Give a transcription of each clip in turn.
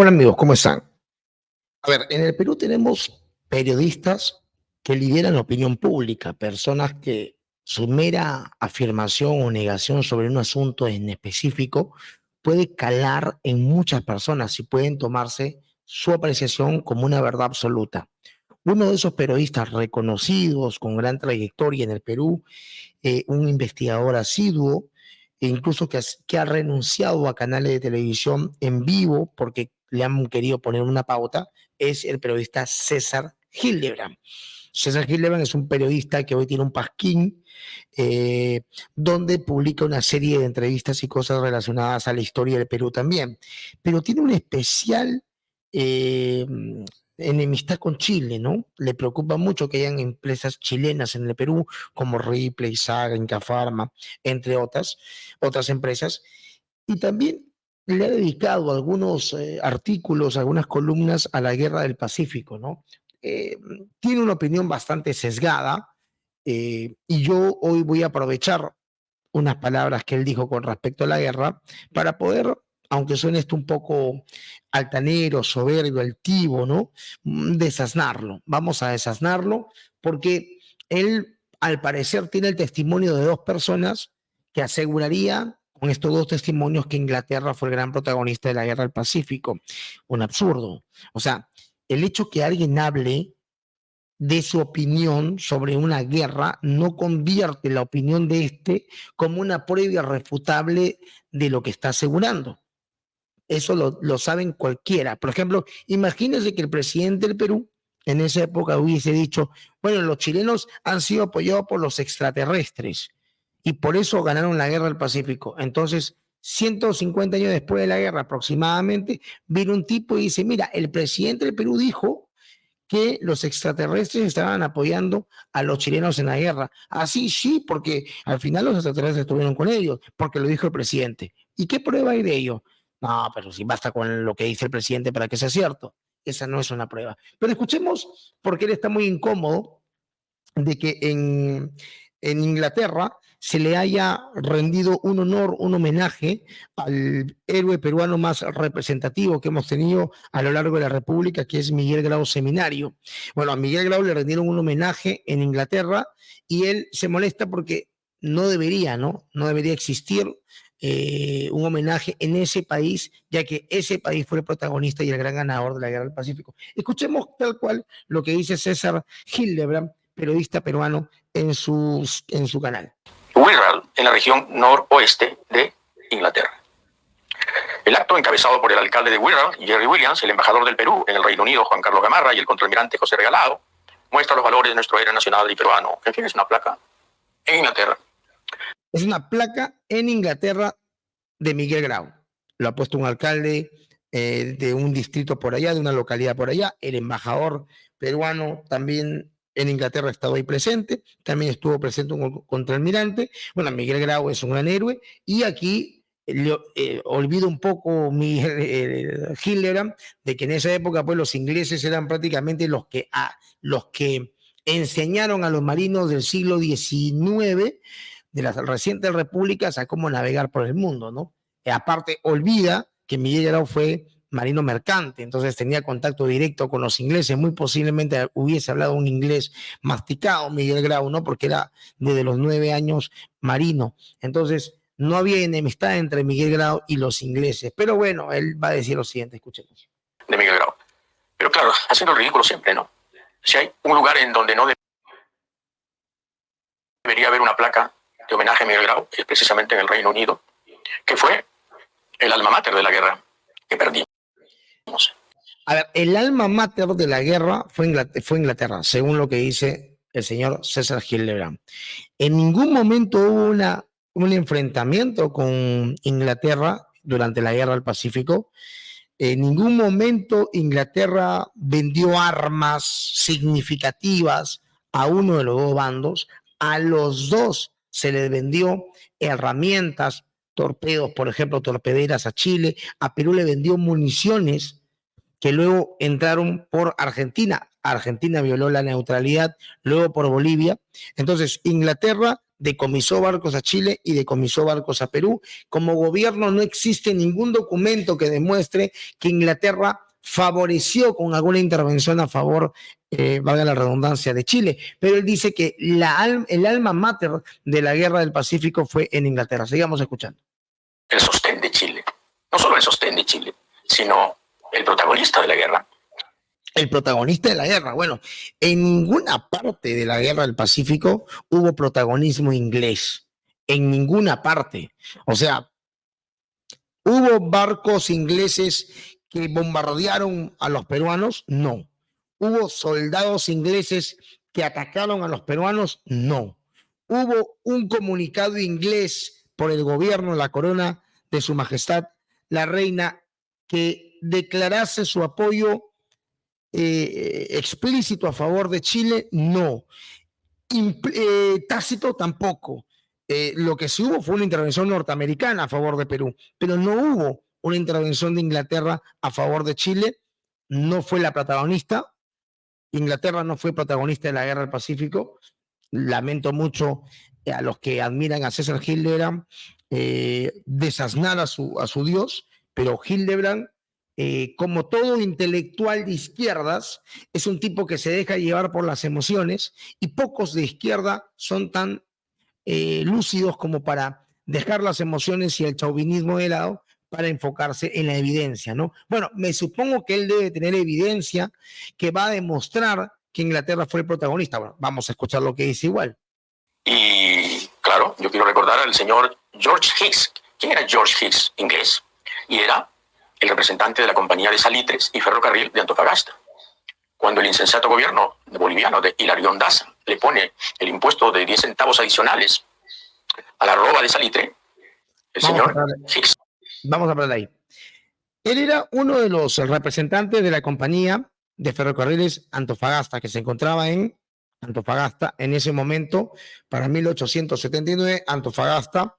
Hola amigos, ¿cómo están? A ver, en el Perú tenemos periodistas que lideran la opinión pública, personas que su mera afirmación o negación sobre un asunto en específico puede calar en muchas personas y pueden tomarse su apreciación como una verdad absoluta. Uno de esos periodistas reconocidos con gran trayectoria en el Perú, un investigador asiduo, e incluso que ha renunciado a canales de televisión en vivo porque le han querido poner una pauta, es el periodista César Hildebrand. César Hildebrand es un periodista que hoy tiene un pasquín eh, donde publica una serie de entrevistas y cosas relacionadas a la historia del Perú también, pero tiene un especial eh, enemistad con Chile, ¿no? Le preocupa mucho que hayan empresas chilenas en el Perú, como Ripley, Saga, Inca Pharma, entre otras empresas, y también le ha dedicado algunos artículos, algunas columnas a la guerra del Pacífico, ¿no? Eh, Tiene una opinión bastante sesgada, y yo hoy voy a aprovechar unas palabras que él dijo con respecto a la guerra para poder, aunque suene esto un poco altanero, soberbio, altivo, ¿no? Desasnarlo. Vamos a desasnarlo porque él, al parecer, tiene el testimonio de dos personas que aseguraría con estos dos testimonios que Inglaterra fue el gran protagonista de la guerra del Pacífico. Un absurdo. O sea, el hecho que alguien hable de su opinión sobre una guerra no convierte la opinión de este como una prueba irrefutable de lo que está asegurando. Eso lo saben cualquiera. Por ejemplo, imagínense que el presidente del Perú en esa época hubiese dicho, bueno, los chilenos han sido apoyados por los extraterrestres y por eso ganaron la guerra del Pacífico. Entonces, 150 años después de la guerra aproximadamente, vino un tipo y dice, mira, el presidente del Perú dijo que los extraterrestres estaban apoyando a los chilenos en la guerra. Así sí, porque al final los extraterrestres estuvieron con ellos, porque lo dijo el presidente. ¿Y qué prueba hay de ello? No, pero si basta con lo que dice el presidente para que sea cierto. Esa no es una prueba. Pero escuchemos, porque él está muy incómodo de que en Inglaterra se le haya rendido un honor, un homenaje al héroe peruano más representativo que hemos tenido a lo largo de la República, que es Miguel Grau Seminario. Bueno, a Miguel Grau le rendieron un homenaje en Inglaterra y él se molesta porque no debería, ¿no? No debería existir un homenaje en ese país, ya que ese país fue el protagonista y el gran ganador de la Guerra del Pacífico. Escuchemos tal cual lo que dice César Hildebrand, periodista peruano, en su canal. Wirral, en la región noroeste de Inglaterra. El acto, encabezado por el alcalde de Wirral, Jerry Williams, el embajador del Perú en el Reino Unido, Juan Carlos Gamarra, y el contraalmirante José Regalado, muestra los valores de nuestro héroe nacional y peruano. En fin, es una placa en Inglaterra. Es una placa en Inglaterra de Miguel Grau. Lo ha puesto un alcalde de un distrito por allá, de una localidad por allá. El embajador peruano también en Inglaterra ha estado ahí presente. También estuvo presente un contraalmirante. Bueno, Miguel Grau es un gran héroe. Y aquí olvido un poco Miguel Hildebrand de que en esa época pues los ingleses eran prácticamente los que enseñaron a los marinos del siglo XIX de las recientes repúblicas a cómo navegar por el mundo, ¿no? Aparte, olvida que Miguel Grau fue marino mercante, entonces tenía contacto directo con los ingleses, muy posiblemente hubiese hablado un inglés masticado Miguel Grau, ¿no? Porque era desde los 9 años marino, entonces no había enemistad entre Miguel Grau y los ingleses, pero bueno, él va a decir lo siguiente, escuchemos. De Miguel Grau. Pero claro, haciendo el ridículo siempre, ¿no? Si hay un lugar en donde no debería haber una placa de homenaje a Miguel Grau, es precisamente en el Reino Unido, que fue el alma mater de la guerra que perdimos. A ver, el alma mater de la guerra fue Inglaterra, según lo que dice el señor César Hildebrand. En ningún momento hubo un enfrentamiento con Inglaterra durante la guerra del Pacífico. En ningún momento Inglaterra vendió armas significativas a uno de los dos bandos. A los dos se les vendió herramientas, torpedos, por ejemplo, torpederas a Chile. A Perú le vendió municiones que luego entraron por Argentina. Argentina violó la neutralidad, luego por Bolivia. Entonces, Inglaterra decomisó barcos a Chile y decomisó barcos a Perú. Como gobierno no existe ningún documento que demuestre que Inglaterra favoreció con alguna intervención a favor, valga la redundancia, de Chile. Pero él dice que el alma mater de la guerra del Pacífico fue en Inglaterra. Sigamos escuchando. El sostén de Chile. No solo el sostén de Chile, sino el protagonista de la guerra. El protagonista de la guerra. Bueno, en ninguna parte de la guerra del Pacífico hubo protagonismo inglés. En ninguna parte. O sea, ¿hubo barcos ingleses que bombardearon a los peruanos? No. ¿Hubo soldados ingleses que atacaron a los peruanos? No. ¿Hubo un comunicado inglés por el gobierno, la corona de Su Majestad, la reina, que declarase su apoyo explícito a favor de Chile? No. Tácito tampoco. Lo que sí hubo fue una intervención norteamericana a favor de Perú, pero no hubo una intervención de Inglaterra a favor de Chile. No fue la protagonista. Inglaterra no fue protagonista de la guerra del Pacífico. Lamento mucho a los que admiran a César Hildebrand desasnar a su dios, pero Hildebrand, como todo intelectual de izquierdas, es un tipo que se deja llevar por las emociones y pocos de izquierda son tan lúcidos como para dejar las emociones y el chauvinismo de lado para enfocarse en la evidencia, ¿no? Bueno, me supongo que él debe tener evidencia que va a demostrar que Inglaterra fue el protagonista. Bueno, vamos a escuchar lo que dice igual. Y claro, yo quiero recordar al señor George Hicks. ¿Quién era George Hicks? Inglés. Y era el representante de la Compañía de Salitres y Ferrocarril de Antofagasta. Cuando el insensato gobierno boliviano de Hilarión Daza le pone el impuesto de 10 centavos adicionales a la arroba de salitre, el señor Hicks. Vamos a hablar ahí. Él era uno de los representantes de la Compañía de Ferrocarriles Antofagasta, que se encontraba en Antofagasta en ese momento. Para 1879, Antofagasta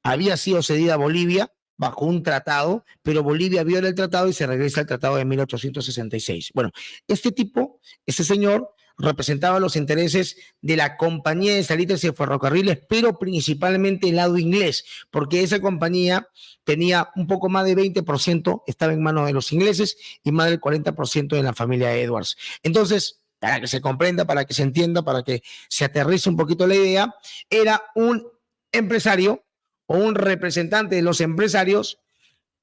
había sido cedida a Bolivia bajo un tratado, pero Bolivia viola el tratado y se regresa al tratado de 1866. Bueno, este señor representaba los intereses de la Compañía de Salitres y Ferrocarriles, pero principalmente el lado inglés, porque esa compañía tenía un poco más de 20%, estaba en manos de los ingleses, y más del 40% de la familia Edwards. Entonces, para que se comprenda, para que se entienda, para que se aterrice un poquito la idea, era un empresario o un representante de los empresarios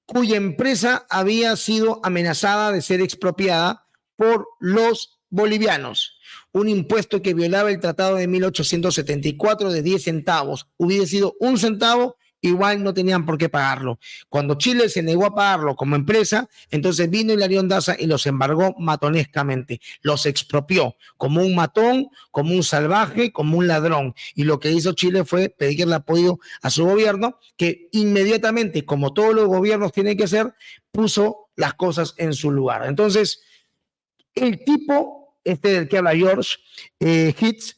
cuya empresa había sido amenazada de ser expropiada por los bolivianos. Un impuesto que violaba el tratado de 1874 de 10 centavos. Hubiera sido un centavo, igual no tenían por qué pagarlo. Cuando Chile se negó a pagarlo como empresa, entonces vino Hilarión Daza y los embargó matonescamente. Los expropió como un matón, como un salvaje, como un ladrón. Y lo que hizo Chile fue pedirle apoyo a su gobierno, que inmediatamente, como todos los gobiernos tienen que hacer, puso las cosas en su lugar. Entonces, el tipo, del que habla George Hicks,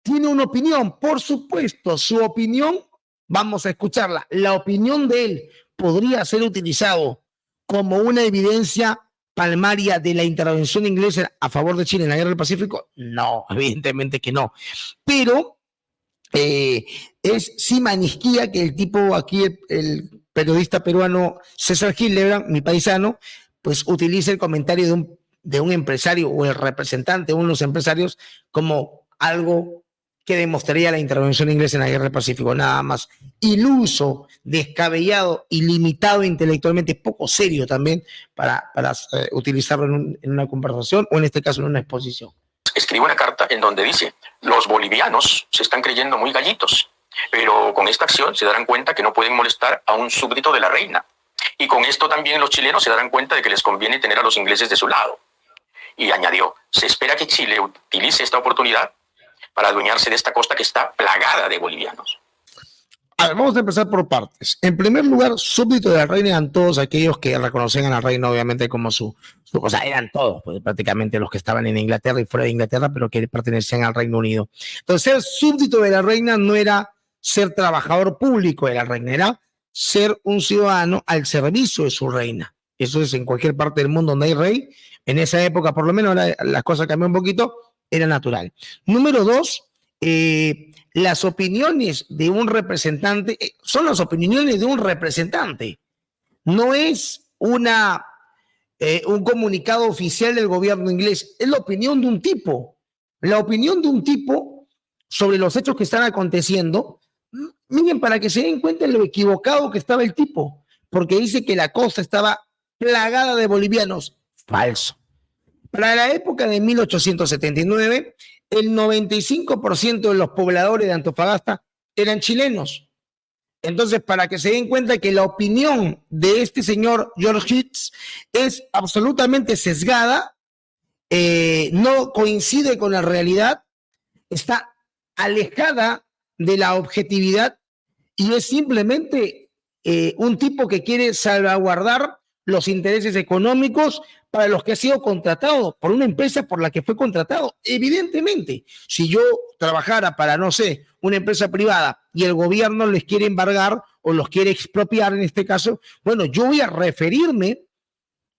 tiene una opinión, por supuesto, su opinión, vamos a escucharla, la opinión de él podría ser utilizado como una evidencia palmaria de la intervención inglesa a favor de Chile en la guerra del Pacífico. No, evidentemente que no, pero es sí manisquía que el tipo aquí, el periodista peruano César Hildebrand, mi paisano, pues utilice el comentario de un empresario o el representante de uno de los empresarios como algo que demostraría la intervención inglesa en la guerra del Pacífico, nada más. Iluso, descabellado y limitado intelectualmente, poco serio también para utilizarlo en una conversación o en este caso en una exposición. Escribe una carta en donde dice: los bolivianos se están creyendo muy gallitos, pero con esta acción se darán cuenta que no pueden molestar a un súbdito de la reina. Y con esto también los chilenos se darán cuenta de que les conviene tener a los ingleses de su lado. Y añadió: se espera que Chile utilice esta oportunidad para adueñarse de esta costa que está plagada de bolivianos. A ver, vamos a empezar por partes. En primer lugar, súbditos de la reina eran todos aquellos que reconocían a la reina, obviamente, como o sea, eran todos, pues, prácticamente los que estaban en Inglaterra y fuera de Inglaterra, pero que pertenecían al Reino Unido. Entonces, ser súbdito de la reina no era ser trabajador público de la reina, era ser un ciudadano al servicio de su reina. Eso es en cualquier parte del mundo donde hay rey. En esa época, por lo menos, las cosas cambiaron un poquito, era natural. Número dos, las opiniones de un representante son las opiniones de un representante. No es un comunicado oficial del gobierno inglés, es la opinión de un tipo. La opinión de un tipo sobre los hechos que están aconteciendo. Miren, para que se den cuenta de lo equivocado que estaba el tipo, porque dice que la costa estaba plagada de bolivianos. Falso. Para la época de 1879, el 95% de los pobladores de Antofagasta eran chilenos. Entonces, para que se den cuenta que la opinión de este señor George Hitz es absolutamente sesgada, no coincide con la realidad, está alejada de la objetividad y es simplemente un tipo que quiere salvaguardar los intereses económicos para los que ha sido contratado por una empresa por la que fue contratado. Evidentemente, si yo trabajara para, no sé, una empresa privada y el gobierno les quiere embargar o los quiere expropiar en este caso, bueno, yo voy a referirme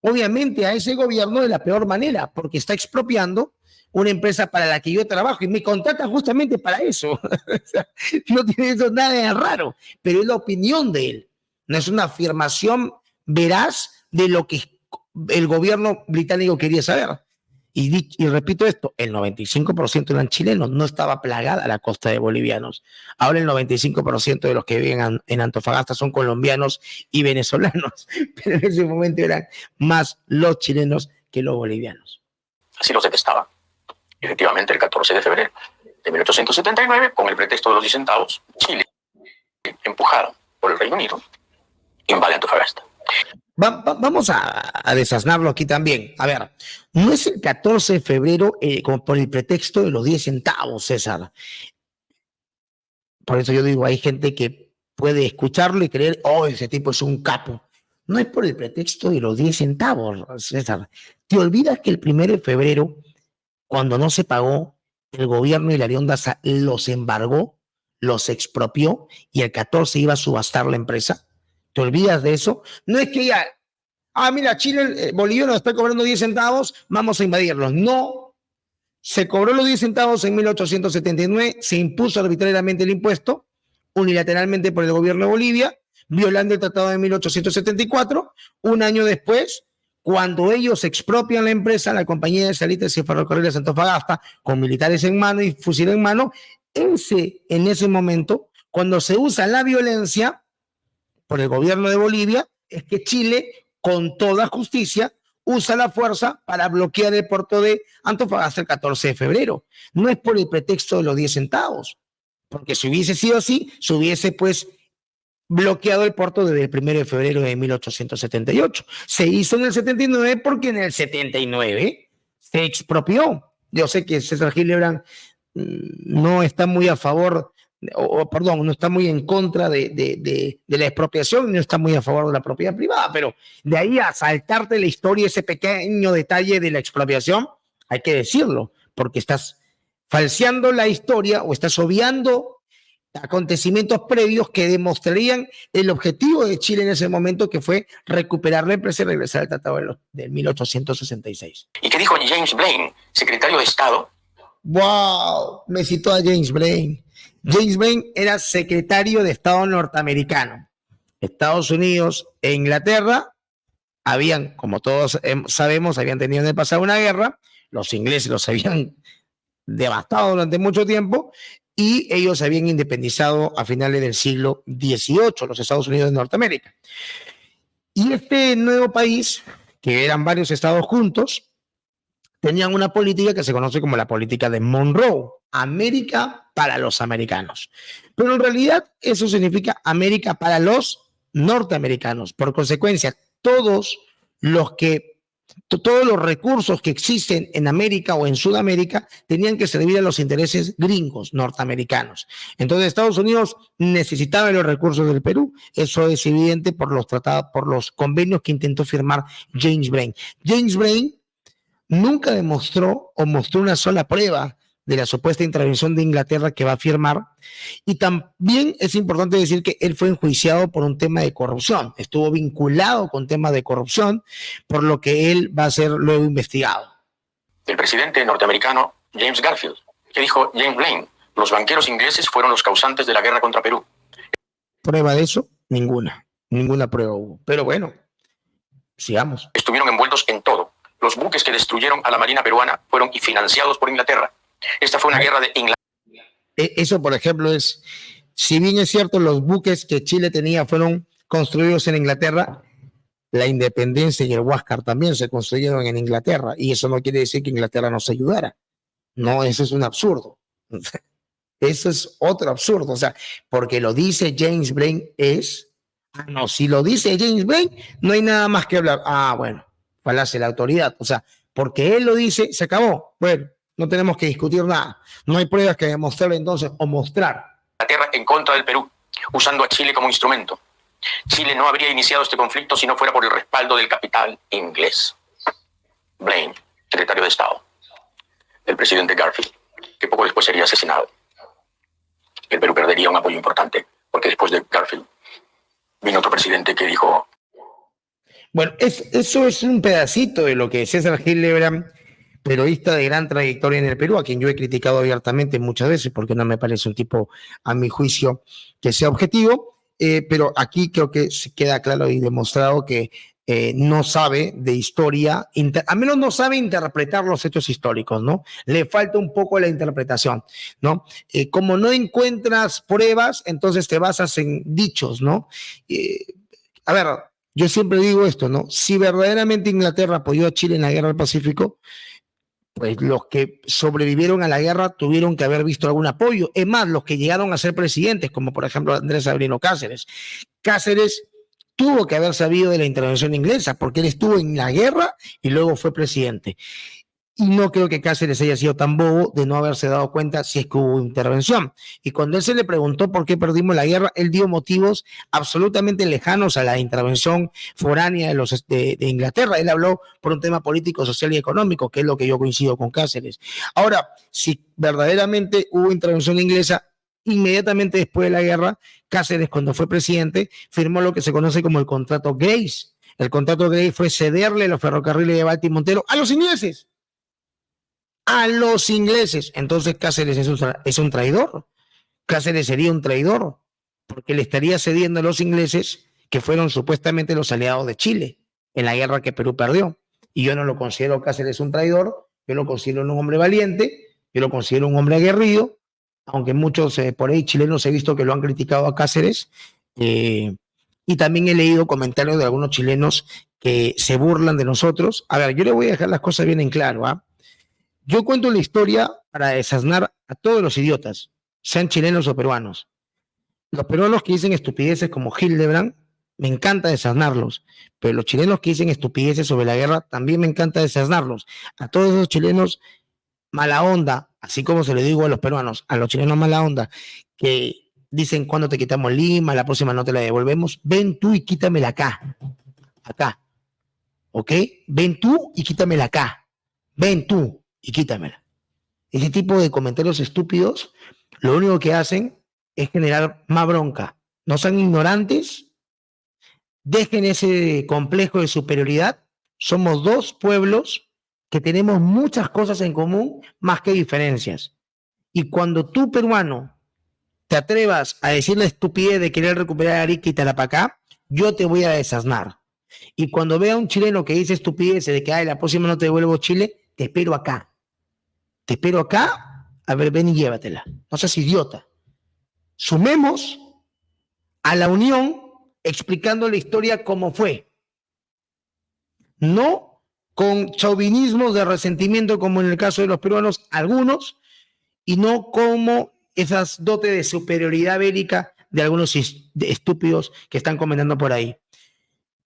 obviamente a ese gobierno de la peor manera, porque está expropiando una empresa para la que yo trabajo y me contrata justamente para eso. No tiene eso nada de raro, pero es la opinión de él. No es una afirmación veraz de lo que el gobierno británico quería saber. Y repito esto, el 95% eran chilenos, no estaba plagada la costa de bolivianos. Ahora el 95% de los que viven en Antofagasta son colombianos y venezolanos, pero en ese momento eran más los chilenos que los bolivianos. Así los detestaba. Efectivamente, el 14 de febrero de 1879, con el pretexto de los 10 centavos, Chile, empujado por el Reino Unido, invade Antofagasta. Vamos a desasnarlo aquí también. A ver, no es el 14 de febrero como por el pretexto de los 10 centavos, César. Por eso yo digo, hay gente que puede escucharlo y creer, oh, ese tipo es un capo. No es por el pretexto de los 10 centavos, César. Te olvidas que el 1 de febrero, cuando no se pagó, el gobierno de Hilarión Daza los embargó, los expropió y el 14 iba a subastar la empresa. ¿Te olvidas de eso? No es que ya, mira, Chile, boliviano está cobrando 10 centavos, vamos a invadirlos. No, se cobró los 10 centavos en 1879, se impuso arbitrariamente el impuesto, unilateralmente por el gobierno de Bolivia, violando el tratado de 1874. Un año después, cuando ellos expropian la empresa, la compañía de salitres y ferrocarriles Antofagasta, con militares en mano y fusil en mano, en ese momento, cuando se usa la violencia por el gobierno de Bolivia, es que Chile, con toda justicia, usa la fuerza para bloquear el puerto de Antofagasta el 14 de febrero. No es por el pretexto de los 10 centavos, porque si hubiese sido así, se hubiese pues bloqueado el puerto desde el 1 de febrero de 1878. Se hizo en el 79 porque en el 79 se expropió. Yo sé que César Hildebrand no está muy a favor perdón, no está muy en contra de la expropiación, no está muy a favor de la propiedad privada, pero de ahí a saltarte la historia, ese pequeño detalle de la expropiación, hay que decirlo, porque estás falseando la historia o estás obviando acontecimientos previos que demostrarían el objetivo de Chile en ese momento, que fue recuperar la empresa y regresar al tratado de 1866. ¿Y qué dijo James Blaine, secretario de Estado? ¡Wow! Me citó a James Blaine. James Blaine era secretario de Estado norteamericano. Estados Unidos e Inglaterra habían, como todos sabemos, habían tenido en el pasado una guerra. Los ingleses los habían devastado durante mucho tiempo y ellos se habían independizado a finales del siglo XVIII, los Estados Unidos de Norteamérica. Y este nuevo país, que eran varios estados juntos, tenían una política que se conoce como la política de Monroe, América para los americanos. Pero en realidad eso significa América para los norteamericanos. Por consecuencia, todos los recursos que existen en América o en Sudamérica tenían que servir a los intereses gringos norteamericanos. Entonces Estados Unidos necesitaba los recursos del Perú. Eso es evidente por los tratados, por los convenios que intentó firmar James Blaine. James Blaine nunca demostró o mostró una sola prueba de la supuesta intervención de Inglaterra que va a firmar, y también es importante decir que él fue enjuiciado por un tema de corrupción, estuvo vinculado con temas de corrupción, por lo que él va a ser luego investigado. El presidente norteamericano James Garfield, que dijo James Blaine, Los banqueros ingleses fueron los causantes de la guerra contra Perú. ¿Prueba de eso? Ninguna. Ninguna prueba hubo. Pero bueno, sigamos. Estuvieron envueltos en todo. Los buques que destruyeron a la marina peruana fueron financiados por Inglaterra. Esta fue una guerra de Inglaterra. Eso, por ejemplo, es, si bien es cierto, los buques que Chile tenía fueron construidos en Inglaterra, la Independencia y el Huáscar también se construyeron en Inglaterra, y eso no quiere decir que Inglaterra nos ayudara. No, eso es un absurdo. Eso es otro absurdo. O sea, porque lo dice James Blaine es, no, si lo dice James Blaine, no hay nada más que hablar. Bueno, falacia la autoridad. O sea, porque él lo dice, se acabó. Bueno, no tenemos que discutir nada. No hay pruebas que demostrar entonces o mostrar. Inglaterra en contra del Perú, usando a Chile como instrumento. Chile no habría iniciado este conflicto si no fuera por el respaldo del capital inglés. Blaine, secretario de Estado. El presidente Garfield, que poco después sería asesinado. El Perú perdería un apoyo importante, porque después de Garfield vino otro presidente que dijo... Bueno, eso es un pedacito de lo que César Hildebrand, periodista de gran trayectoria en el Perú, a quien yo he criticado abiertamente muchas veces, porque no me parece un tipo, a mi juicio, que sea objetivo, pero aquí creo que se queda claro y demostrado que no sabe de historia, al menos no sabe interpretar los hechos históricos, ¿no? Le falta un poco la interpretación, ¿no? Como no encuentras pruebas, entonces te basas en dichos, ¿no? A ver, yo siempre digo esto, ¿no? Si verdaderamente Inglaterra apoyó a Chile en la guerra del Pacífico, pues los que sobrevivieron a la guerra tuvieron que haber visto algún apoyo. Es más, los que llegaron a ser presidentes, como por ejemplo Andrés Sabino Cáceres. Cáceres tuvo que haber sabido de la intervención inglesa, porque él estuvo en la guerra y luego fue presidente. Y no creo que Cáceres haya sido tan bobo de no haberse dado cuenta si es que hubo intervención. Y cuando él se le preguntó por qué perdimos la guerra, él dio motivos absolutamente lejanos a la intervención foránea de Inglaterra. Él habló por un tema político, social y económico, que es lo que yo coincido con Cáceres. Ahora, si verdaderamente hubo intervención inglesa, inmediatamente después de la guerra, Cáceres, cuando fue presidente, firmó lo que se conoce como el contrato Grace. El contrato Grace fue cederle los ferrocarriles de Baltimore y Montero a los ingleses. A los ingleses. Entonces Cáceres es un traidor. Cáceres sería un traidor porque le estaría cediendo a los ingleses, que fueron supuestamente los aliados de Chile en la guerra que Perú perdió. Y yo no lo considero Cáceres un traidor, yo lo considero un hombre valiente, yo lo considero un hombre aguerrido, aunque muchos por ahí chilenos he visto que lo han criticado a Cáceres, y también he leído comentarios de algunos chilenos que se burlan de nosotros. A ver, yo le voy a dejar las cosas bien en claro, ¿ah? Yo cuento la historia para desasnar a todos los idiotas, sean chilenos o peruanos. Los peruanos que dicen estupideces como Hildebrand, me encanta desasnarlos, pero los chilenos que dicen estupideces sobre la guerra, también me encanta desasnarlos. A todos esos chilenos mala onda, así como se le digo a los peruanos, a los chilenos mala onda, que dicen cuando te quitamos Lima, la próxima no te la devolvemos, ven tú y quítamela acá, ¿ok? Ven tú y quítamela acá, ven tú y quítamela. Ese tipo de comentarios estúpidos, lo único que hacen es generar más bronca. No sean ignorantes, dejen ese complejo de superioridad. Somos dos pueblos que tenemos muchas cosas en común más que diferencias. Y cuando tú, peruano, te atrevas a decir la estupidez de querer recuperar Arica y Tarapacá, yo te voy a desasnar. Y cuando vea a un chileno que dice estupidez de que la próxima no te devuelvo Chile, te espero acá. Te espero acá, a ver, ven y llévatela. No seas idiota. Sumemos a la unión explicando la historia como fue. No con chauvinismos de resentimiento como en el caso de los peruanos, algunos, y no como esas dotes de superioridad bélica de algunos estúpidos que están comentando por ahí.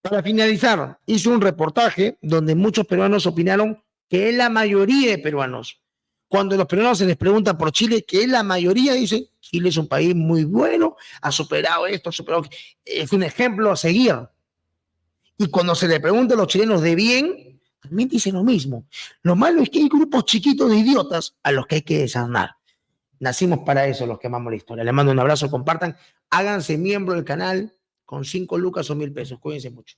Para finalizar, hice un reportaje donde muchos peruanos opinaron que es la mayoría de peruanos. Cuando los peruanos se les pregunta por Chile, que es la mayoría, dicen, Chile es un país muy bueno, ha superado esto, ha superado... Es un ejemplo a seguir. Y cuando se le pregunta a los chilenos de bien, también dicen lo mismo. Lo malo es que hay grupos chiquitos de idiotas a los que hay que desasnar. Nacimos para eso los que amamos la historia. Les mando un abrazo, compartan, háganse miembro del canal con 5 lucas o 1,000 pesos. Cuídense mucho.